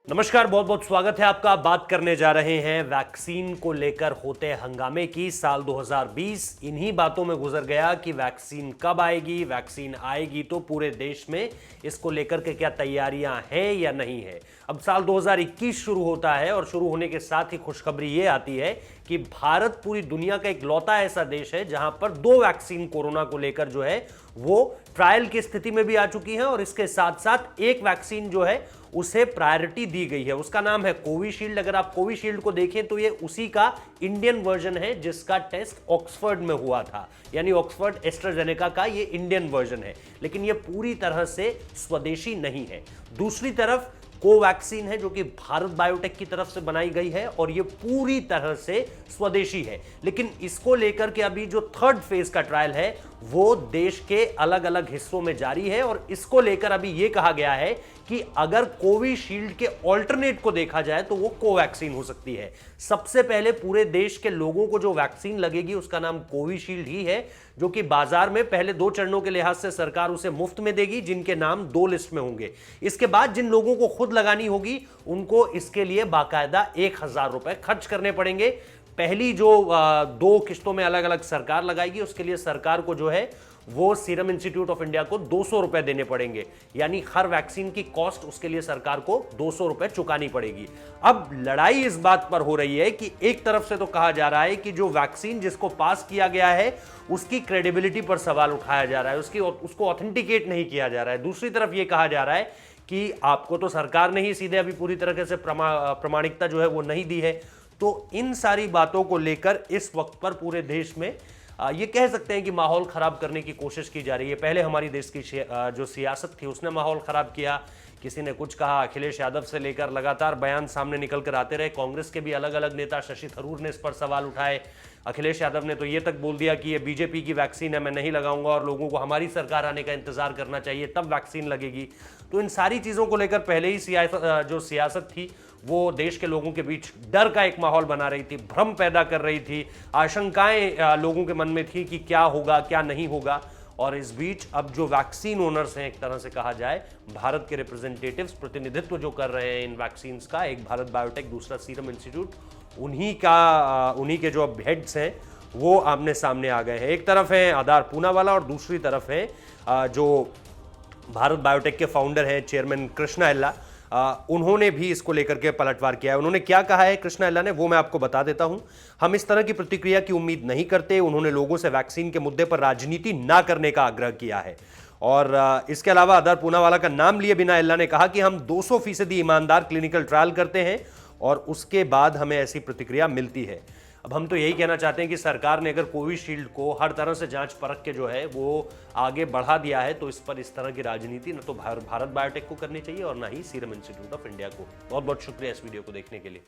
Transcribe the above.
नमस्कार, बहुत बहुत स्वागत है आपका। बात करने जा रहे हैं वैक्सीन को लेकर होते हंगामे की। साल 2020 इन्हीं बातों में गुजर गया कि वैक्सीन कब आएगी, वैक्सीन आएगी तो पूरे देश में इसको लेकर के क्या तैयारियां हैं या नहीं है। अब साल 2021 शुरू होता है और शुरू होने के साथ ही खुशखबरी ये आती है कि भारत पूरी दुनिया का एक लौता ऐसा देश है जहां पर 2 वैक्सीन कोरोना को लेकर जो है वो ट्रायल की स्थिति में भी आ चुकी है और इसके साथ साथ एक वैक्सीन जो है उसे प्रायोरिटी दी गई है। उसका नाम है कोविशील्ड। अगर आप कोविशील्ड को देखें तो ये उसी का इंडियन वर्जन है जिसका टेस्ट ऑक्सफोर्ड में हुआ था, यानी ऑक्सफोर्ड एस्ट्राजेनेका का ये इंडियन वर्जन है, लेकिन ये पूरी तरह से स्वदेशी नहीं है। दूसरी तरफ कोवैक्सीन है जो कि भारत बायोटेक की तरफ से बनाई गई है और ये पूरी तरह से स्वदेशी है, लेकिन इसको लेकर के अभी जो थर्ड फेज का ट्रायल है वो देश के अलग अलग हिस्सों में जारी है और इसको लेकर अभी यह कहा गया है कि अगर कोविशील्ड के ऑल्टरनेट को देखा जाए तो वो कोवैक्सीन हो सकती है। सबसे पहले पूरे देश के लोगों को जो वैक्सीन लगेगी उसका नाम कोविशील्ड ही है, जो कि बाजार में पहले 2 चरणों के लिहाज से सरकार उसे मुफ्त में देगी, जिनके नाम 2 लिस्ट में होंगे। इसके बाद जिन लोगों को खुद लगानी होगी उनको इसके लिए बाकायदा 1000 रुपए खर्च करने पड़ेंगे। पहली जो 2 किस्तों में अलग अलग सरकार लगाएगी उसके लिए सरकार को जो है वो सीरम इंस्टीट्यूट ऑफ इंडिया को 200 रुपए देने पड़ेंगे, यानी हर वैक्सीन की कॉस्ट उसके लिए सरकार को 200 रुपए चुकानी पड़ेगी। अब लड़ाई इस बात पर हो रही है कि एक तरफ से तो कहा जा रहा है कि जो वैक्सीन जिसको पास किया गया है उसकी क्रेडिबिलिटी पर सवाल उठाया जा रहा है, उसको ऑथेंटिकेट नहीं किया जा रहा है। दूसरी तरफ यह कहा जा रहा है कि आपको तो सरकार ने ही सीधे अभी पूरी तरह से प्रामाणिकता जो है वो नहीं दी है। तो इन सारी बातों को लेकर इस वक्त पर पूरे देश में ये कह सकते हैं कि माहौल खराब करने की कोशिश की जा रही है। पहले हमारी देश की जो सियासत थी उसने माहौल खराब किया, किसी ने कुछ कहा, अखिलेश यादव से लेकर लगातार बयान सामने निकल कर आते रहे। कांग्रेस के भी अलग अलग नेता, शशि थरूर ने इस पर सवाल उठाए। अखिलेश यादव ने तो ये तक बोल दिया कि ये बीजेपी की वैक्सीन है, मैं नहीं लगाऊंगा और लोगों को हमारी सरकार आने का इंतजार करना चाहिए तब वैक्सीन लगेगी। तो इन सारी चीज़ों को लेकर पहले ही जो सियासत थी वो देश के लोगों के बीच डर का एक माहौल बना रही थी, भ्रम पैदा कर रही थी, आशंकाएं लोगों के मन में थी कि क्या होगा क्या नहीं होगा। और इस बीच अब जो वैक्सीन ओनर्स हैं, एक तरह से कहा जाए भारत के रिप्रेजेंटेटिव्स, प्रतिनिधित्व जो कर रहे हैं इन वैक्सीन्स का, एक भारत बायोटेक दूसरा सीरम इंस्टीट्यूट, उन्हीं के जो अब हेड्स हैं वो आमने सामने आ गए हैं। एक तरफ है आधार पूनावाला और दूसरी तरफ है जो भारत बायोटेक के फाउंडर हैं चेयरमैन कृष्णा एल्ला। उन्होंने भी इसको लेकर के पलटवार किया है। उन्होंने क्या कहा है कृष्णा एल्ला ने, वो मैं आपको बता देता हूं। हम इस तरह की प्रतिक्रिया की उम्मीद नहीं करते। उन्होंने लोगों से वैक्सीन के मुद्दे पर राजनीति ना करने का आग्रह किया है। और इसके अलावा आधार पूनावाला का नाम लिए बिना एल्ला ने कहा कि हम 200% ईमानदार क्लिनिकल ट्रायल करते हैं और उसके बाद हमें ऐसी प्रतिक्रिया मिलती है। अब हम तो यही कहना चाहते हैं कि सरकार ने अगर कोविशील्ड को हर तरह से जांच परख के जो है वो आगे बढ़ा दिया है तो इस पर इस तरह की राजनीति न तो भारत बायोटेक को करनी चाहिए और ना ही सीरम इंस्टीट्यूट ऑफ इंडिया को। बहुत बहुत शुक्रिया इस वीडियो को देखने के लिए।